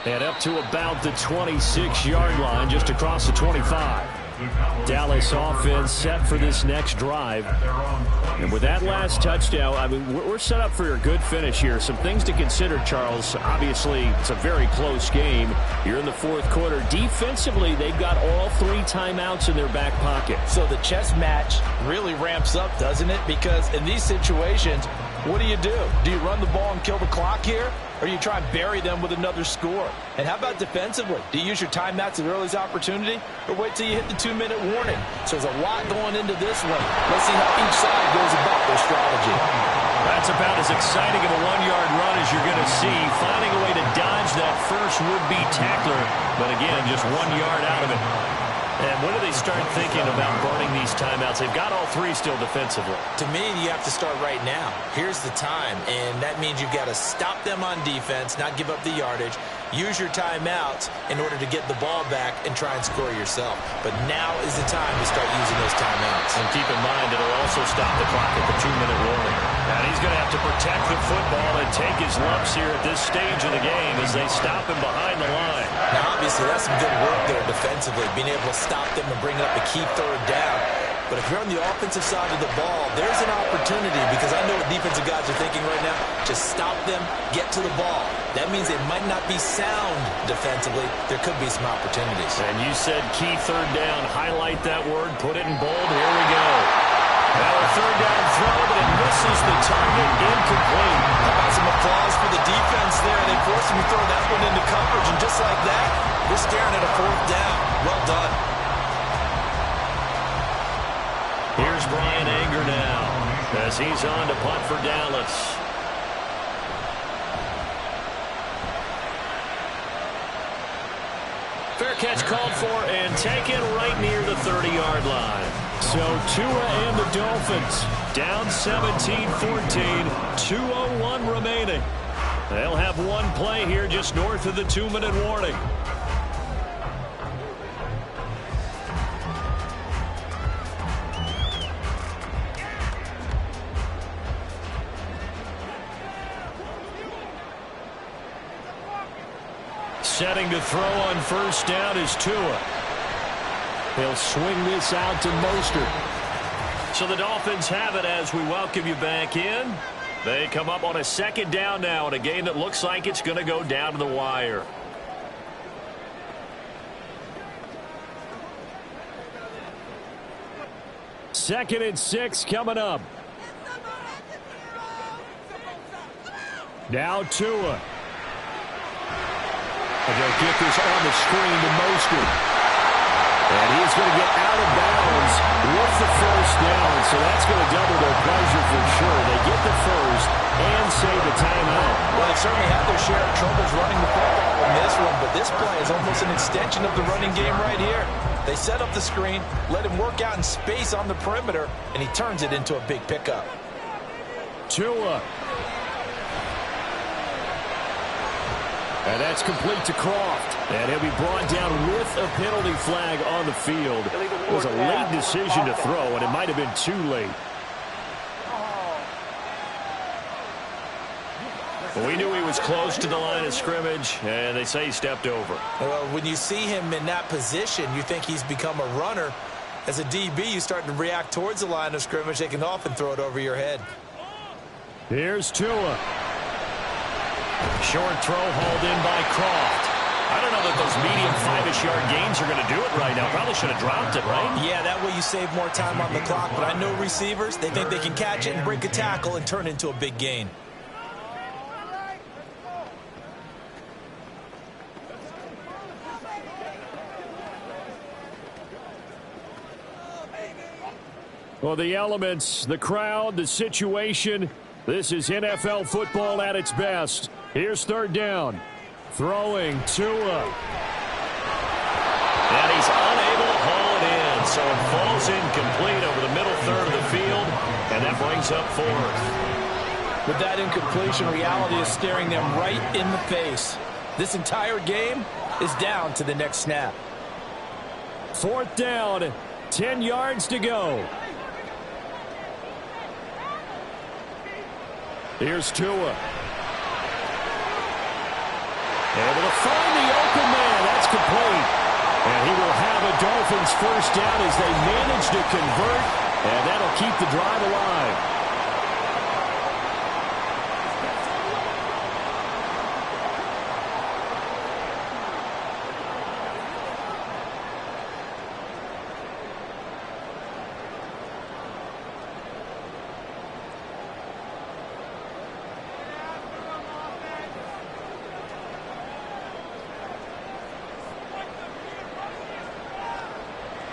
And up to about the 26-yard line, just across the 25. Dallas offense set for this next drive. And with that last touchdown, I mean, we're set up for a good finish here. Some things to consider, Charles. Obviously, it's a very close game. You're in the fourth quarter. Defensively, they've got all 3 timeouts in their back pocket. So the chess match really ramps up, doesn't it? Because in these situations, what do? Do you run the ball and kill the clock here? Or you try and bury them with another score? And how about defensively? Do you use your timeouts at earliest opportunity? Or wait till you hit the 2-minute warning? So there's a lot going into this one. Let's see how each side goes about their strategy. That's about as exciting of a 1-yard run as you're going to see. Finding a way to dodge that first would-be tackler. But again, just 1 yard out of it. And when do they start thinking about burning these timeouts? They've got all 3 still defensively. To me, you have to start right now. Here's the time, and that means you've got to stop them on defense, not give up the yardage, use your timeouts in order to get the ball back and try and score yourself. But now is the time to start using those timeouts. And keep in mind, it'll also stop the clock at the 2-minute warning. And he's going to have to protect the football and take his lumps here at this stage of the game as they stop him behind the line. Now, obviously, that's some good work there defensively, being able to stop them and bring up a key 3rd down. But if you're on the offensive side of the ball, there's an opportunity, because I know what defensive guys are thinking right now. Just stop them, get to the ball. That means they might not be sound defensively. There could be some opportunities. And you said key 3rd down. Highlight that word. Put it in bold. Here we go. Now a 3rd down throw, but it misses the target. Incomplete. How about some applause for the defense there? They forced him to throw that one into coverage, and just like that, we're staring at a 4th down. Well done. Here's Brian Anger now as he's on to punt for Dallas. Fair catch called for and taken right near the 30-yard line. So Tua and the Dolphins down 17-14, 2:01 remaining. They'll have one play here just north of the 2-minute warning. Setting to throw on first down is Tua. He'll swing this out to Mostert. So the Dolphins have it as we welcome you back in. They come up on a 2nd down now in a game that looks like it's going to go down to the wire. Second and 6 coming up. Now Tua. And they'll get this on the screen to Mostert. And he's going to get out of bounds with the first down. So that's going to double their pleasure for sure. They get the first and save the timeout. Well, they certainly have their share of troubles running the football in this one, but this play is almost an extension of the running game right here. They set up the screen, let him work out in space on the perimeter, and he turns it into a big pickup. Tua. And that's complete to Croft. And he'll be brought down with a penalty flag on the field. It was a late decision to throw, and it might have been too late. We knew he was close to the line of scrimmage, and they say he stepped over. Well, when you see him in that position, you think he's become a runner. As a DB, you start to react towards the line of scrimmage. They can often throw it over your head. Here's Tua. Short throw hauled in by Croft. I don't know that those medium 5-ish yard gains are going to do it right now. Probably should have dropped it, right? Yeah, that way you save more time on the clock. But I know receivers, they think they can catch it and break a tackle and turn it into a big gain. Well, the elements, the crowd, the situation, this is NFL football at its best. Here's 3rd down. Throwing Tua. And he's unable to haul it in, so it falls incomplete over the middle 3rd of the field, and that brings up 4th. With that incompletion, reality is staring them right in the face. This entire game is down to the next snap. 4th down. 10 yards to go. Here's Tua. Able to find the open man. That's complete. And he will have a Dolphins first down as they manage to convert. And that'll keep the drive alive.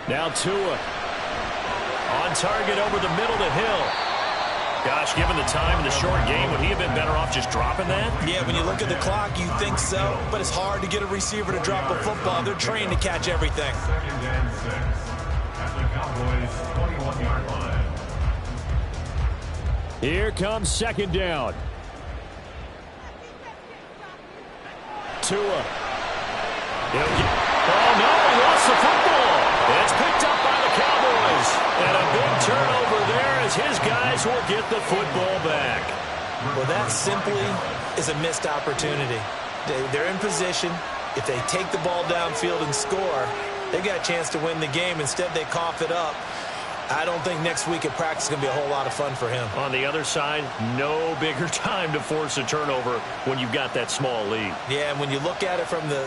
Now Tua on target over the middle to Hill. Gosh, given the time in the short game, would he have been better off just dropping that? Yeah, when you look at the clock, you think so, but it's hard to get a receiver to drop a football. They're trained to catch everything. 2nd and 6 at the Cowboys' 21-yard line. Here comes 2nd down. Tua. Oh, no, he lost the football. It's picked up by the Cowboys. And a big turnover there as his guys will get the football back. Well, that simply is a missed opportunity. They're in position. If they take the ball downfield and score, they've got a chance to win the game. Instead, they cough it up. I don't think next week at practice is going to be a whole lot of fun for him. On the other side, no bigger time to force a turnover when you've got that small lead. Yeah, and when you look at it from the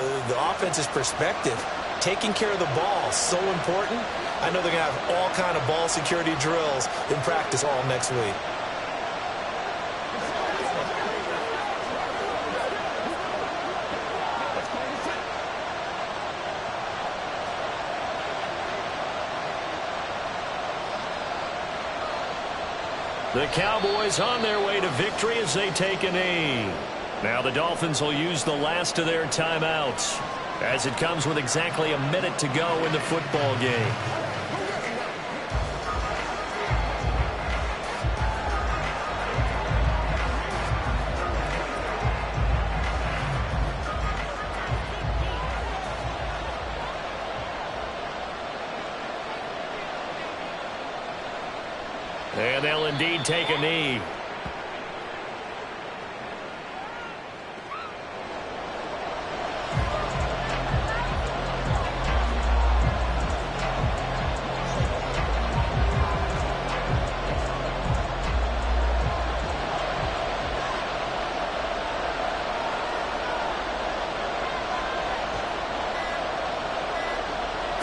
offense's perspective, taking care of the ball is so important. I know they're going to have all kind of ball security drills in practice all next week. The Cowboys on their way to victory as they take a knee. Now the Dolphins will use the last of their timeouts as it comes with exactly a minute to go in the football game. And they'll indeed take a knee.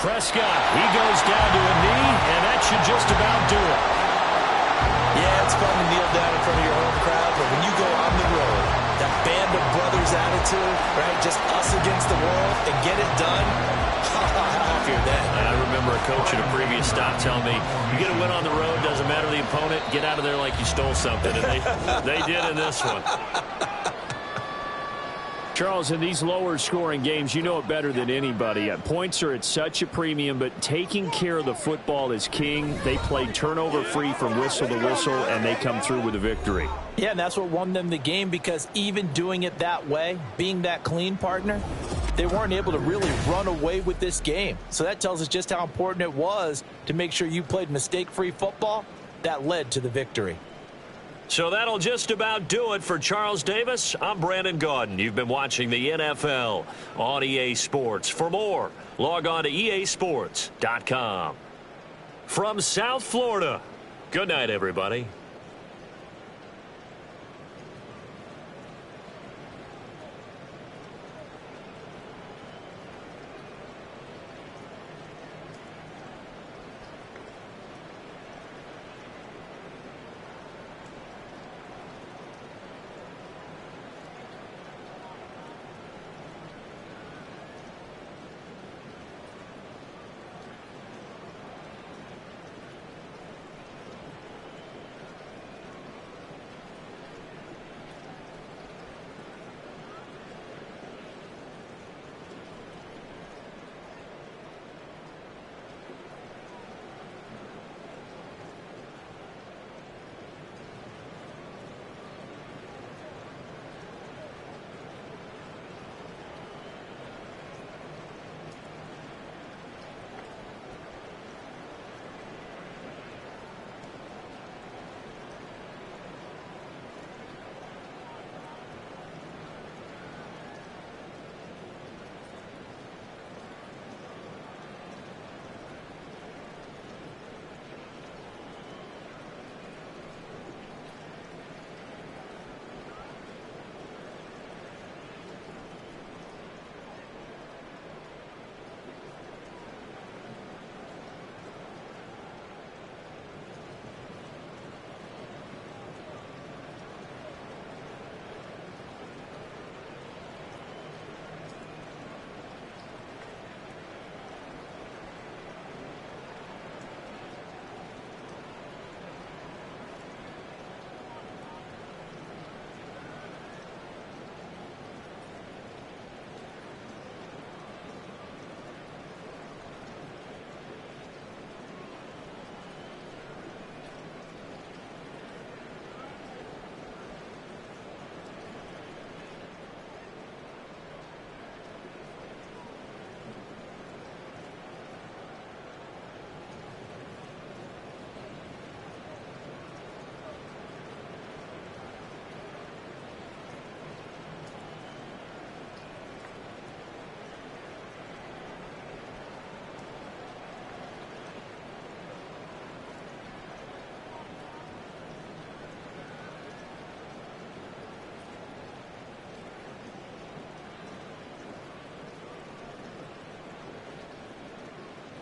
Prescott, he goes down to a knee, and that should just about do it. Yeah, it's fun to kneel down in front of your home crowd, but when you go on the road, that band of brothers attitude, right, just us against the world, and get it done, how happy are they? I remember a coach at a previous stop telling me, you get a win on the road, doesn't matter the opponent, get out of there like you stole something, and they did in this one. Charles, in these lower-scoring games, you know it better than anybody. Points are at such a premium, but taking care of the football is king. They played turnover-free from whistle to whistle, and they come through with a victory. Yeah, and that's what won them the game, because even doing it that way, being that clean partner, they weren't able to really run away with this game. So that tells us just how important it was to make sure you played mistake-free football. That led to the victory. So that'll just about do it for Charles Davis. I'm Brandon Gaudin. You've been watching the NFL on EA Sports. For more, log on to easports.com. From South Florida, good night, everybody.